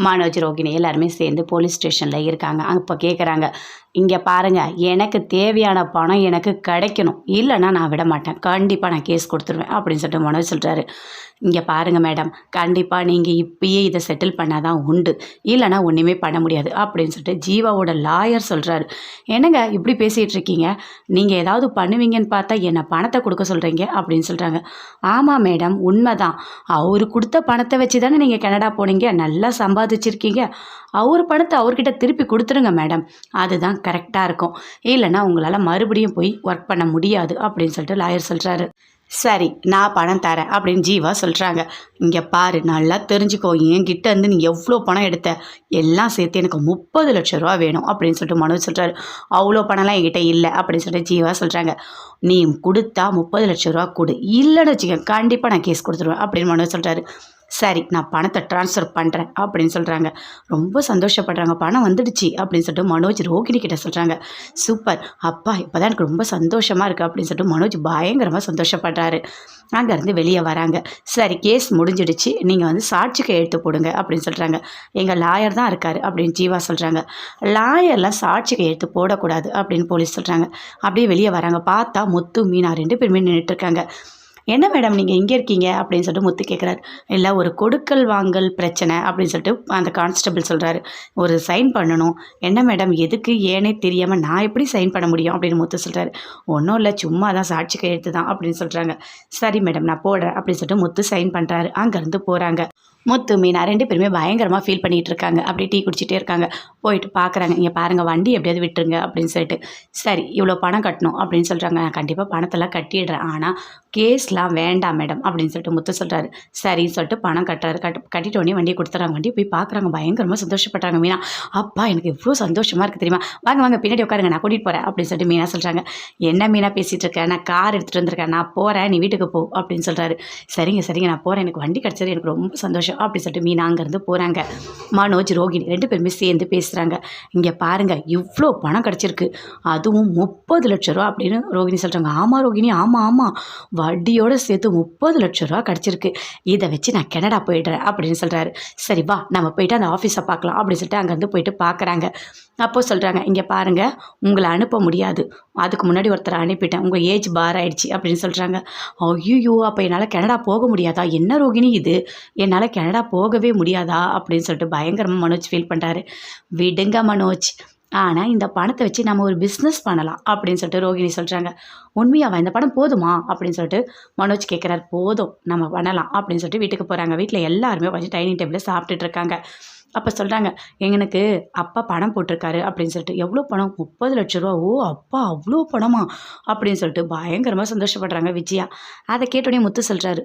மனோஜ், ரோகிணி எல்லாருமே சேர்ந்து போலீஸ் ஸ்டேஷனில் இருக்காங்க. அப்போ கேட்குறாங்க, இங்கே பாருங்கள், எனக்கு தேவையான பணம் எனக்கு கிடைக்கணும், இல்லைன்னா நான் விட மாட்டேன், கண்டிப்பாக நான் கேஸ் கொடுத்துருவேன் அப்படின்னு சொல்லிட்டு மனோஜ் சொல்கிறாரு. இங்கே பாருங்கள் மேடம், கண்டிப்பாக நீங்கள் இப்பயே இதை செட்டில் பண்ணால் தான் உண்டு, இல்லைனா ஒன்றுமே பண்ண முடியாது அப்படின்னு சொல்லிட்டு ஜீவாவோட லாயர் சொல்கிறாரு. என்னங்க இப்படி பேசிகிட்டு இருக்கீங்க, நீங்கள் ஏதாவது பண்ணுவீங்கன்னு பார்த்தா என்னை பணத்தை கொடுக்க சொல்கிறீங்க அப்படின்னு சொல்கிறாங்க. ஆமாம் மேடம், உண்மைதான். அவரு கொடுத்த பணத்தை வச்சு தானே நீங்கள் கனடா போனீங்க, நல்லா சம்பாதிச்சிருக்கீங்க. அவர் பணத்தை அவர்கிட்ட திருப்பி கொடுத்துருங்க மேடம், அதுதான் கரெக்டாக இருக்கும். இல்லைன்னா உங்களால் மறுபடியும் போய் ஒர்க் பண்ண முடியாது அப்படின்னு சொல்லிட்டு லாயர் சொல்கிறாரு. சரி, நான் பணம் தரேன் அப்படின்னு ஜீவா சொல்கிறாங்க. இங்கே பாரு, நல்லா தெரிஞ்சுக்கோ, என்கிட்ட இருந்து நீ எவ்வளோ பணம் எடுத்த, எல்லாம் சேர்த்து எனக்கு 30 லட்ச ரூபா வேணும் அப்படின்னு சொல்லிட்டு மனோஜ் சொல்கிறாரு. அவ்வளோ பணம்லாம் என்கிட்ட இல்லை அப்படின்னு சொல்லிட்டு ஜீவா சொல்கிறாங்க. நீ கொடுத்தா 30 லட்ச ரூபா கொடு, இல்லைன்னு வச்சுக்க கண்டிப்பாக நான் கேஸ் கொடுத்துருவேன் அப்படின்னு மனோஜ் சொல்கிறாரு. சரி, நான் பணத்தை ட்ரான்ஸ்ஃபர் பண்ணுறேன் அப்படின்னு சொல்கிறாங்க. ரொம்ப சந்தோஷப்படுறாங்க. பணம் வந்துடுச்சு அப்படின்னு சொல்லிட்டு மனோஜ் ரோகிணி கிட்ட சொல்கிறாங்க. சூப்பர் அப்பா, இப்போ தான் எனக்கு ரொம்ப சந்தோஷமாக இருக்குது அப்படின்னு சொல்லிட்டு மனோஜ் பயங்கரமாக சந்தோஷப்படுறாரு. அங்கேருந்து வெளியே வராங்க. சரி, கேஸ் முடிஞ்சிடுச்சு, நீங்கள் வந்து சாட்சிக்கு எழுத்து போடுங்க அப்படின்னு சொல்கிறாங்க. எங்கள் லாயர் தான் இருக்கார் அப்படின்னு ஜீவா சொல்கிறாங்க. லாயர்லாம் சாட்சிக்கு எழுத்து போடக்கூடாது அப்படின்னு போலீஸ் சொல்கிறாங்க. அப்படியே வெளியே வராங்க. பார்த்தா முத்து, மீனா 2 பேருமே நின்றுட்டுருக்காங்க. என்ன மேடம் நீங்கள் இங்கே இருக்கீங்க அப்படின்னு சொல்லிட்டு முத்து கேட்குறாரு. இல்லை, ஒரு கொடுக்கல் வாங்கல் பிரச்சனை அப்படின்னு சொல்லிட்டு அந்த கான்ஸ்டபிள் சொல்கிறாரு. ஒரு சைன் பண்ணணும். என்ன மேடம், எதுக்கு ஏனே தெரியாமல் நான் எப்படி சைன் பண்ண முடியும் அப்படின்னு முத்து சொல்கிறாரு. ஒன்றும் இல்லை, சும்மா தான் சாட்சி கையெழுத்து தான் அப்படின்னு சொல்கிறாங்க. சரி மேடம், நான் போடுறேன் அப்படின்னு சொல்லிட்டு முத்து சைன் பண்ணுறாரு. அங்கேருந்து போகிறாங்க. முத்து, மீனா 2 பேருமே பயங்கரமாக ஃபீல் பண்ணிகிட்டு இருக்காங்க. அப்படியே டீ குடிச்சிட்டே இருக்காங்க. போயிட்டு பார்க்குறாங்க. இங்கே பாருங்கள், வண்டி எப்படியாவது விட்டுருங்க அப்படின்னு சொல்லிட்டு. சரி, இவ்வளோ பணம் கட்டணும் அப்படின்னு சொல்கிறாங்க. நான் கண்டிப்பாக பணத்தெல்லாம் கட்டிடுறேன், ஆனால் கேஸ்லாம் வேண்டாம் மேடம் அப்படின்னு சொல்லிட்டு முத்து சொல்கிறாரு. சரின்னு சொல்லிட்டு பணம் கட்டுறாரு. கட்டிட்டு உடனே வண்டியை கொடுத்துறாங்க. வண்டியை போய் பார்க்குறாங்க. பயங்கரமாக சந்தோஷப்படுறாங்க மீனா. அப்பா, எனக்கு எவ்வளோ சந்தோஷமாக இருக்குது தெரியுமா, வாங்க வாங்க பின்னாடி உட்காருங்க, நான் கூட்டிகிட்டு போகிறேன் அப்படின்னு சொல்லிட்டு மீனா சொல்கிறாங்க. என்ன மீனா பேசிகிட்டு இருக்கேன், நான் கார் எடுத்துகிட்டு வந்திருக்கேன், நான் போகிறேன், நீ வீட்டுக்கு போ அப்படின்னு சொல்கிறாரு. சரிங்க சரிங்க, நான் போகிறேன், எனக்கு வண்டி கிடச்சது எனக்கு ரொம்ப சந்தோஷம் அப்படி சொல்லிட்டு மீனா அங்கேருந்து போகிறாங்க. மனோஜ், ரோகிணி 2 பேருமே சேர்ந்து பேசுகிறாங்க. இங்கே பாருங்கள், இவ்வளோ பணம் கிடச்சிருக்கு, அதுவும் 30 லட்ச ரூபா அப்படின்னு ரோகிணி சொல்கிறாங்க. ஆமாம் ரோகிணி, ஆமாம் ஆமாம், வட்டியோடு சேர்த்து 30 லட்ச ரூபா கிடச்சிருக்கு, இதை வச்சு நான் கனடா போயிடுறேன் அப்படின்னு சொல்கிறாரு. சரி வா, நம்ம போயிட்டு அந்த ஆஃபீஸை பார்க்கலாம் அப்படின்னு சொல்லிட்டு அங்கேருந்து போயிட்டு பார்க்குறாங்க. அப்போது சொல்கிறாங்க, இங்கே பாருங்கள், உங்களை அனுப்ப முடியாது, அதுக்கு முன்னாடி ஒருத்தரை அனுப்பிட்டேன், உங்கள் ஏஜ் பார் ஆகிடுச்சி அப்படின்னு சொல்கிறாங்க. ஐயோ, அப்போ என்னால் கனடா போக முடியாதா, என்ன ரோகிணி இது, என்னால் கனடா போகவே முடியாதா அப்படின்னு சொல்லிட்டு பயங்கரமாக மனோஜ் ஃபீல் பண்ணுறாரு. விடுங்க மனோஜ், ஆனால் இந்த பணத்தை வச்சு நம்ம ஒரு பிஸ்னஸ் பண்ணலாம் அப்படின்னு சொல்லிட்டு ரோகிணி சொல்கிறாங்க. உண்மையாவா, இந்த பணம் போதுமா அப்படின்னு சொல்லிட்டு மனோஜ் கேட்குறாரு. போதும், நம்ம பண்ணலாம் அப்படின்னு சொல்லிட்டு வீட்டுக்கு போகிறாங்க. வீட்டில் எல்லாருமே கொஞ்சம் டைனிங் டேபிளில் சாப்பிட்டுட்டு இருக்காங்க. அப்போ சொல்கிறாங்க, எனக்கு அப்பா பணம் போட்டிருக்காரு அப்படின்னு சொல்லிட்டு. எவ்வளோ பணம், 30 லட்ச ரூபா. ஓ அப்பா, அவ்வளோ பணமா அப்படின்னு சொல்லிட்டு பயங்கரமாக சந்தோஷப்படுறாங்க விஜயா. அதை கேட்டோடனே முத்து சொல்கிறாரு,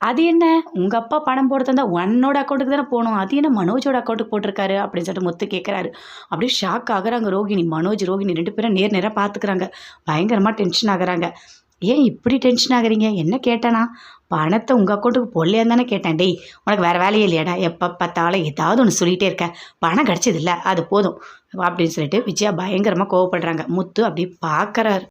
அது என்ன, உங்கள் அப்பா பணம் போடுறதா இருந்தால் உன்னோட அக்கௌண்ட்டுக்கு தானே போகணும், அது என்ன மனோஜோட அக்கௌண்ட்டுக்கு போட்டிருக்காரு அப்படின்னு சொல்லிட்டு முத்து கேட்குறாரு. அப்படியே ஷாக் ஆகுறாங்க ரோகிணி. மனோஜ், ரோகிணி 2 பேரும் நேராக பார்த்துக்கிறாங்க. பயங்கரமாக டென்ஷன் ஆகுறாங்க. ஏன் இப்படி டென்ஷன் ஆகுறீங்க, என்ன கேட்டேனா, பணத்தை உங்கள் அக்கௌண்ட்டுக்கு போடலையான்னு தானே கேட்டேன். டேய், உனக்கு வேறு வேலையே இல்லையாடா, எப்போ பார்த்தாலும் ஏதாவது ஒன்று சொல்லிகிட்டே இருக்க, பணம் கிடச்சதில்ல அது போதும் அப்படின்னு சொல்லிட்டு விஜயா பயங்கரமாக கோவப்படுறாங்க. முத்து அப்படி பார்க்குறாரு.